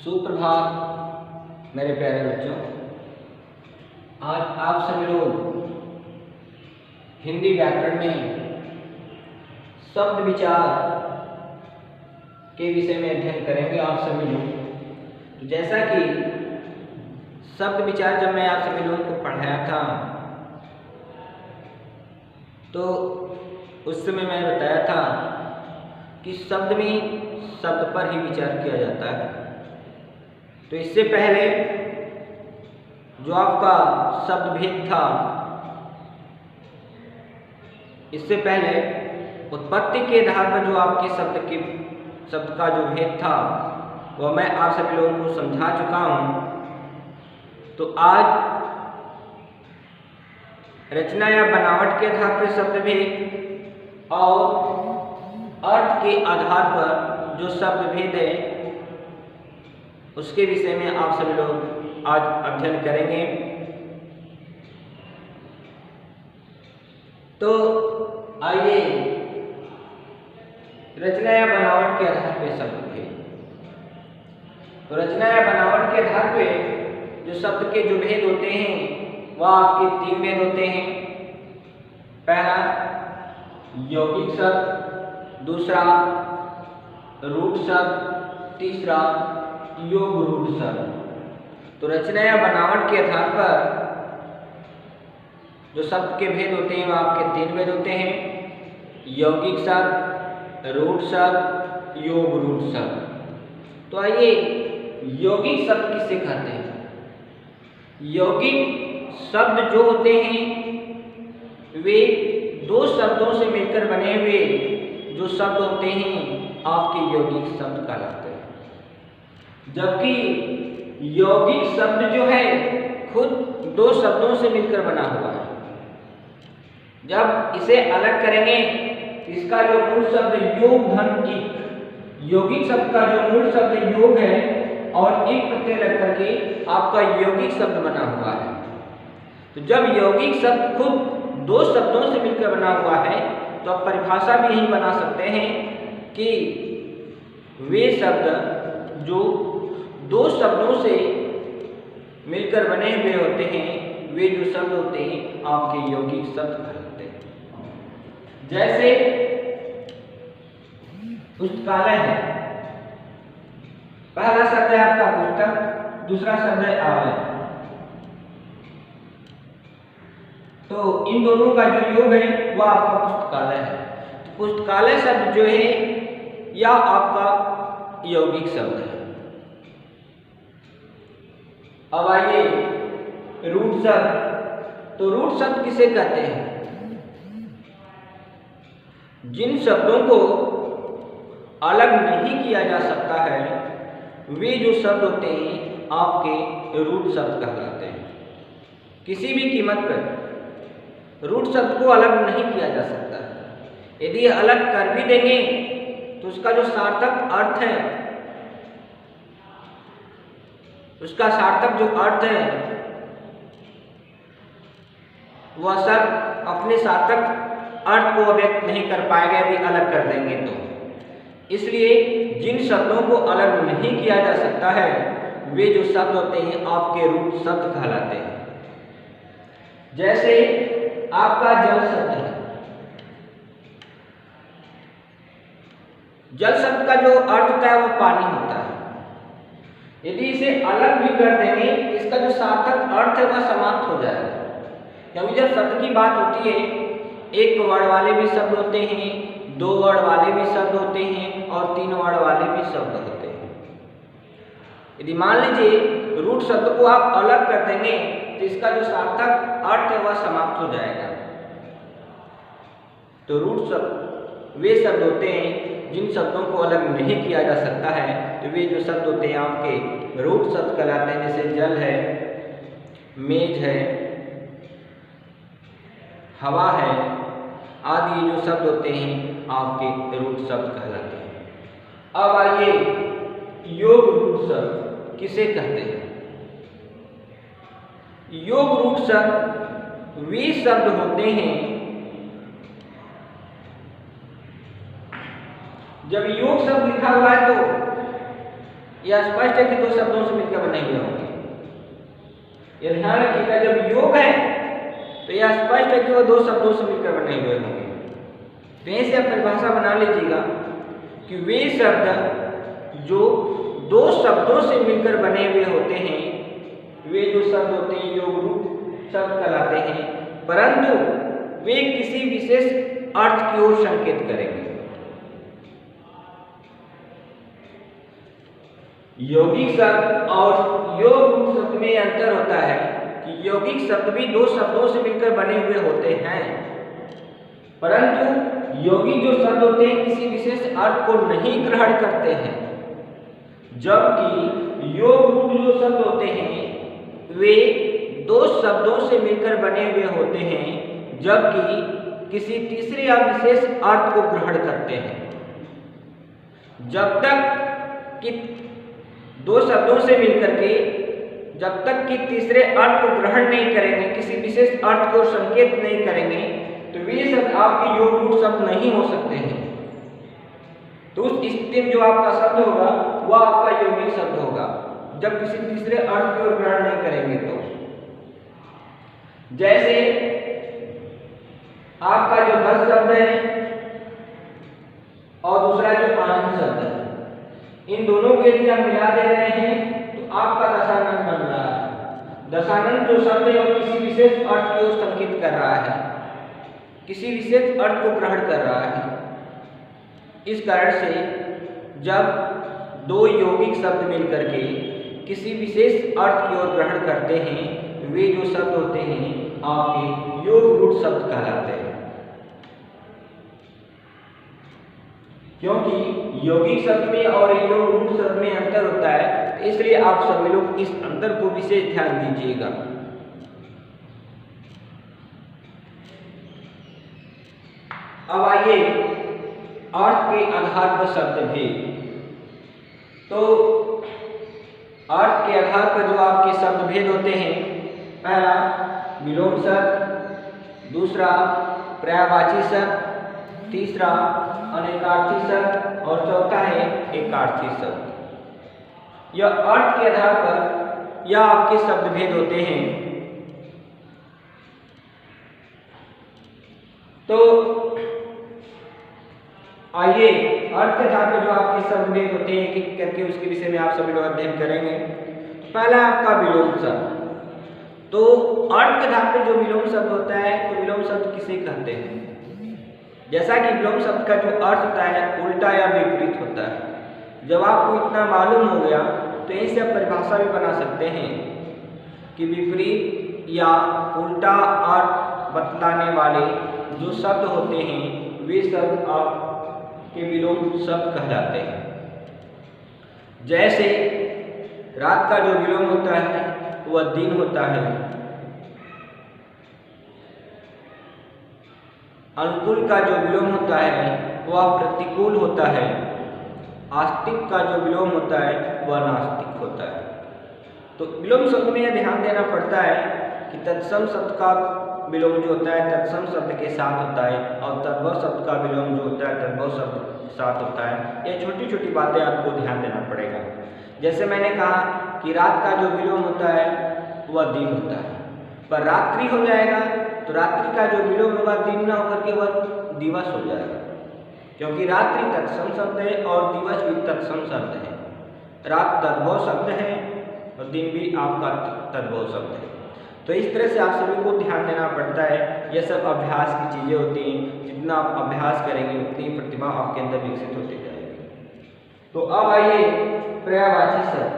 सुप्रभात मेरे प्यारे बच्चों। आज आप सभी लोग हिंदी व्याकरण में शब्द विचार के विषय में अध्ययन करेंगे। आप सभी लोग तो जैसा कि शब्द विचार जब मैं आप सभी लोगों को पढ़ाया था तो उस समय मैं बताया था कि शब्द में शब्द पर ही विचार किया जाता है। तो इससे पहले जो आपका शब्द भेद था, इससे पहले उत्पत्ति के आधार पर जो आपके शब्द का जो भेद था वह मैं आप सभी लोगों को समझा चुका हूँ। तो आज रचना या बनावट के आधार पर शब्द भेद और अर्थ के आधार पर जो शब्द भेद है उसके विषय में आप सभी लोग आज अध्ययन करेंगे। तो आइए रचना या बनावट के आधार पर शब्द भेद। तो रचना या बनावट के आधार पे जो शब्द के जो भेद होते हैं वह आपके 3 भेद होते हैं। पहला यौगिक शब्द, दूसरा रूट शब्द, तीसरा योग रूट शब्द। तो रचना या बनावट के आधार पर जो शब्द के भेद होते हैं वह आपके 3 भेद होते हैं। यौगिक शब्द, रूट शब्द, योग रूट शब्द। तो आइए यौगिक शब्द किसे कहते हैं? यौगिक शब्द जो होते हैं वे 2 शब्दों से मिलकर बने हुए जो शब्द होते हैं आपके यौगिक शब्द कहलाते हैं। जबकि यौगिक शब्द जो है खुद 2 शब्दों से मिलकर बना हुआ है। जब इसे अलग करेंगे इसका जो मूल शब्द योग धन इक, यौगिक शब्द का जो मूल शब्द योग है और एक प्रत्यय लग करके आपका यौगिक शब्द बना हुआ है। तो जब यौगिक शब्द खुद 2 शब्दों से मिलकर बना हुआ है तो आप परिभाषा भी यही बना सकते हैं कि वे शब्द जो 2 शब्दों से मिलकर बने हुए होते हैं वे जो शब्द होते हैं आपके यौगिक शब्द कहलाते हैं। जैसे पुस्तकालय है, पहला शब्द है आपका पुस्तक, दूसरा शब्द है आलय। तो इन दोनों का जो योग है वह आपका पुस्तकालय है। तो पुस्तकालय शब्द जो है यह आपका यौगिक शब्द है। अब आइए रूट शब्द। तो रूट शब्द किसे कहते हैं? जिन शब्दों को अलग नहीं किया जा सकता है वे जो शब्द होते हैं आपके रूट शब्द कहलाते हैं। किसी भी कीमत पर रूट शब्द को अलग नहीं किया जा सकता है। यदि अलग कर भी देंगे तो उसका जो सार्थक अर्थ है, उसका सार्थक जो अर्थ है वह सब अपने सार्थक अर्थ को व्यक्त नहीं कर पाएगा यदि अलग कर देंगे तो। इसलिए जिन शब्दों को अलग नहीं किया जा सकता है वे जो शब्द होते हैं आपके रूट शब्द कहलाते हैं। जैसे आपका जल शब्द है। जल शब्द का जो अर्थ होता है वह पानी होता है। यदि इसे अलग भी कर देंगे इसका जो सार्थक अर्थ है वह समाप्त हो जाएगा। क्योंकि जब शब्द की बात होती है 1 वर्ण वाले भी शब्द होते हैं, 2 वर्ण वाले भी शब्द होते हैं और 3 वर्ण वाले भी शब्द होते हैं। यदि मान लीजिए रूट शब्द को आप अलग कर देंगे तो इसका जो सार्थक अर्थ है वह समाप्त हो जाएगा। तो रूट शब्द वे शब्द होते हैं जिन शब्दों को अलग नहीं किया जा सकता है तो वे जो शब्द होते हैं आपके रूट शब्द कहलाते हैं। जैसे जल है, मेज है, हवा है आदि जो शब्द होते हैं आपके रूट शब्द कहलाते हैं। अब आइए योग रूट शब्द किसे कहते हैं? योग रूट शब्द वे शब्द होते हैं जब योग शब्द लिखा हुआ है तो यह स्पष्ट है कि दो शब्दों से मिलकर बने हुए होंगे। यह ध्यान रखिएगा, जब योग है तो यह स्पष्ट है कि वो दो शब्दों से मिलकर बने हुए होंगे। तो ऐसे आप परिभाषा बना लीजिएगा कि वे शब्द जो दो शब्दों से मिलकर बने हुए होते हैं, वे जो शब्द होते हैं योग रूप शब्द कहलाते हैं, परंतु वे किसी विशेष अर्थ की ओर संकेत करेंगे। यौगिक शब्द और योग रूप शब्द में अंतर होता है कि यौगिक शब्द भी दो शब्दों से मिलकर बने हुए होते हैं, परंतु यौगिक जो शब्द होते हैं किसी विशेष अर्थ को नहीं ग्रहण करते हैं, जबकि योग रूप जो शब्द होते हैं वे दो शब्दों से मिलकर बने हुए होते हैं, जबकि किसी तीसरे या विशेष अर्थ को ग्रहण करते हैं। जब तक कि दो शब्दों से मिलकर के जब तक कि तीसरे अर्थ को ग्रहण नहीं करेंगे, किसी विशेष अर्थ को संकेत नहीं करेंगे, तो वे शब्द आपके योग रूप शब्द नहीं हो सकते हैं। तो उस स्थिति में जो आपका शब्द होगा वह आपका यौगिक शब्द होगा, जब किसी तीसरे अर्थ की ओर ग्रहण नहीं करेंगे। तो जैसे आपका जो दस शब्द है और दूसरा जो आनंद शब्द है, इन दोनों के लिए हम मिला दे रहे हैं तो आपका दशानन बन रहा है। दशानन जो शब्द है वो किसी विशेष अर्थ की ओर संकेत कर रहा है, किसी विशेष अर्थ को ग्रहण कर रहा है। इस कारण से जब दो यौगिक शब्द मिलकर के किसी विशेष अर्थ की ओर ग्रहण करते हैं, वे जो शब्द होते हैं आपके योग रूप शब्द कहलाते हैं। क्योंकि यौगिक शब्द में और योग रूप शब्द में अंतर होता है, तो इसलिए आप सभी लोग इस अंतर को विशेष ध्यान दीजिएगा। अब आइए अर्थ के आधार पर शब्द भेद। तो अर्थ के आधार पर जो आपके शब्द भेद होते हैं, पहला विलोम शब्द, दूसरा पर्यायवाची शब्द, तीसरा अनेकार्थी शब्द और चौथा है एकार्थी शब्द। यह अर्थ के आधार पर यह आपके शब्द भेद होते हैं। तो आइए अर्थ के आधार पर जो आपके शब्द भेद होते हैं एक करके उसके विषय में आप सभी लोग अध्ययन करेंगे। पहला आपका विलोम शब्द। तो अर्थ के आधार पर जो विलोम शब्द होता है, तो विलोम शब्द किसे कहते हैं? जैसा कि विलोम शब्द का जो अर्थ होता है उल्टा या विपरीत होता है। जब आपको इतना मालूम हो गया तो ऐसे आप परिभाषा भी बना सकते हैं कि विपरीत या उल्टा अर्थ बतलाने वाले जो शब्द होते हैं वे शब्द आपके विलोम शब्द कहलाते हैं। जैसे रात का जो विलोम होता है वह दिन होता है, अनुकूल का जो विलोम होता है वह प्रतिकूल होता है, आस्तिक का जो विलोम होता है वह नास्तिक होता है। तो विलोम शब्द में यह ध्यान देना पड़ता है कि तत्सम शब्द का विलोम जो होता है तत्सम शब्द के साथ होता है और तद्भव शब्द का विलोम जो होता है तद्भव शब्द के साथ होता है। ये छोटी छोटी बातें आपको ध्यान देना पड़ेगा। जैसे मैंने कहा कि रात का जो विलोम होता है वह दिन होता है, पर रात्रि हो जाएगा तो रात्रि का जो विलोम होगा दिन न होकर के वह दिवस हो जाएगा, क्योंकि रात्रि तत्सम शब्द है और दिवस भी तत्सम शब्द है। रात तद्भव शब्द है और दिन भी आपका तद्भव शब्द है। तो इस तरह से आप सभी को ध्यान देना पड़ता है। यह सब अभ्यास की चीज़ें होती हैं, जितना आप अभ्यास करेंगे उतनी प्रतिभा आपके अंदर विकसित होती जाएगी। तो अब आइए पर्यायवाची शब्द।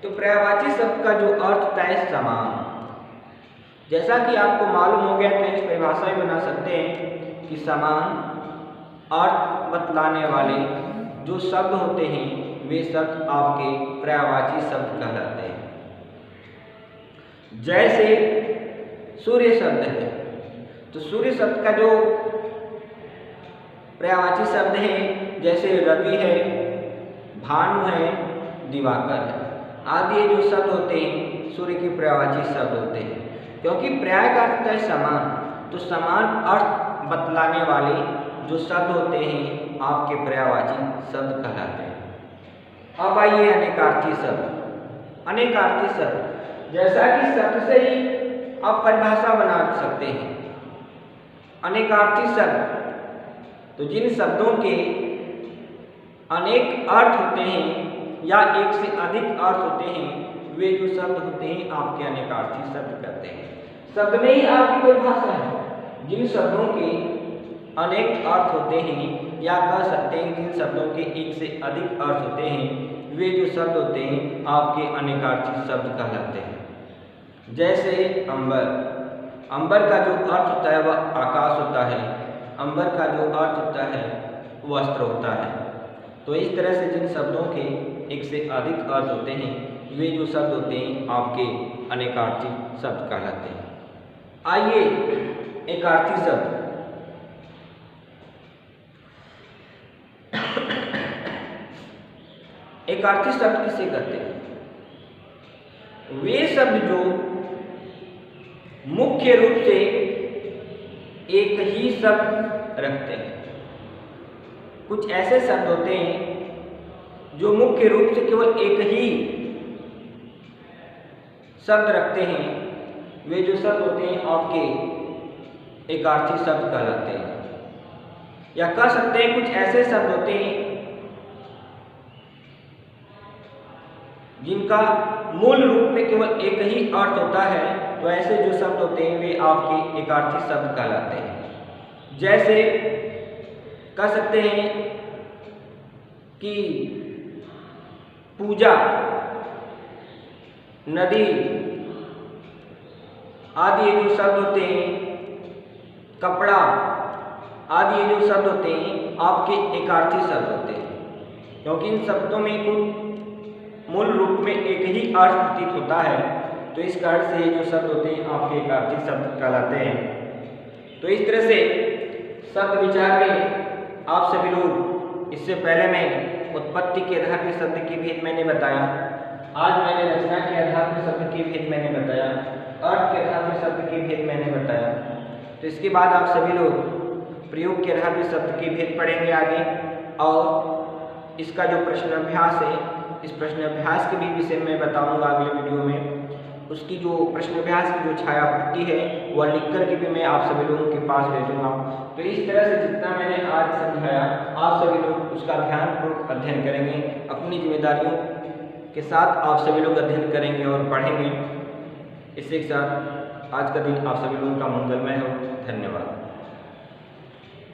तो पर्यायवाची शब्द का जो अर्थ होता है समान। जैसा कि आपको मालूम हो गया तो इस परिभाषा में बना सकते हैं कि समान अर्थ बतलाने वाले जो शब्द होते हैं वे शब्द आपके पर्यायवाची शब्द कहलाते हैं। जैसे सूर्य शब्द है, तो सूर्य शब्द का जो पर्यायवाची शब्द है जैसे रवि है, भानु है, दिवाकर है आदि ये जो शब्द होते हैं सूर्य के पर्यायवाची शब्द होते हैं। क्योंकि पर्याय का अर्थ है समान, तो समान अर्थ बतलाने वाले जो शब्द होते हैं आपके पर्यायवाची शब्द कहलाते हैं। अब आइए अनेकार्थी शब्द। अनेकार्थी शब्द, जैसा कि शब्द से ही आप परिभाषा बना सकते हैं। अनेकार्थी शब्द तो जिन शब्दों के अनेक अर्थ होते हैं या एक से अधिक अर्थ होते हैं, वे जो शब्द होते हैं आपके अनेकार्थी शब्द कहते हैं। शब्द में ही आपकी परिभाषा है। जिन शब्दों के अनेक अर्थ होते हैं या कह सकते हैं जिन शब्दों के एक से अधिक अर्थ होते हैं, वे जो शब्द होते हैं आपके अनेकार्थी शब्द कहलाते हैं। जैसे अंबर। अंबर का जो अर्थ होता है वह आकाश होता है। अंबर का जो अर्थ होता है वस्त्र होता है। तो इस तरह से जिन शब्दों के एक से अधिक अर्थ होते हैं, वे जो शब्द होते हैं आपके अनेकार्थी शब्द कहलाते हैं। आइए एकार्थी शब्द। एकार्थी शब्द किसे कहते हैं? वे शब्द जो मुख्य रूप से एक ही शब्द रखते हैं। कुछ ऐसे शब्द होते हैं जो मुख्य रूप से केवल एक ही शब्द रखते हैं, वे जो शब्द होते हैं आपके एकार्थी शब्द कहलाते हैं। या कह सकते हैं कुछ ऐसे शब्द होते हैं जिनका मूल रूप में केवल एक ही अर्थ होता है, तो ऐसे जो शब्द होते हैं वे आपके एकार्थी शब्द कहलाते हैं। जैसे कह सकते हैं कि पूजा, नदी आदि ये जो शब्द होते हैं, कपड़ा आदि ये जो शब्द होते हैं आपके एकार्थी शब्द होते हैं, क्योंकि इन शब्दों में कुछ मूल रूप में एक ही अर्थ प्रतीत होता है। तो इस कारण से ये जो शब्द होते हैं आपके एकार्थी शब्द कहलाते हैं। तो इस तरह से शब्द विचार में आप सभी लोग, इससे पहले मैं उत्पत्ति के आधार पर शब्द के भेद मैंने बताया, आज मैंने रचना के आधार पर शब्द के भेद मैंने बताया, अर्थ के आधार पर शब्द के भेद मैंने बताया। तो इसके बाद आप सभी लोग प्रयोग के आधार पर शब्द के भेद पढ़ेंगे आगे, और इसका जो प्रश्न अभ्यास है, इस प्रश्न अभ्यास के भी विषय में बताऊंगा अगले वीडियो में। उसकी जो प्रश्न अभ्यास की जो छायापूर्ति है वह लिख कर के भी मैं आप सभी लोगों के पास भेजूंगा। तो इस तरह से जितना मैंने आज समझाया आप सभी लोग उसका ध्यानपूर्वक अध्ययन करेंगे, अपनी जिम्मेदारियों के साथ आप सभी लोग अध्ययन करेंगे और पढ़ेंगे। इसके साथ आज का दिन आप सभी लोगों का मंगलमय हो। धन्यवाद।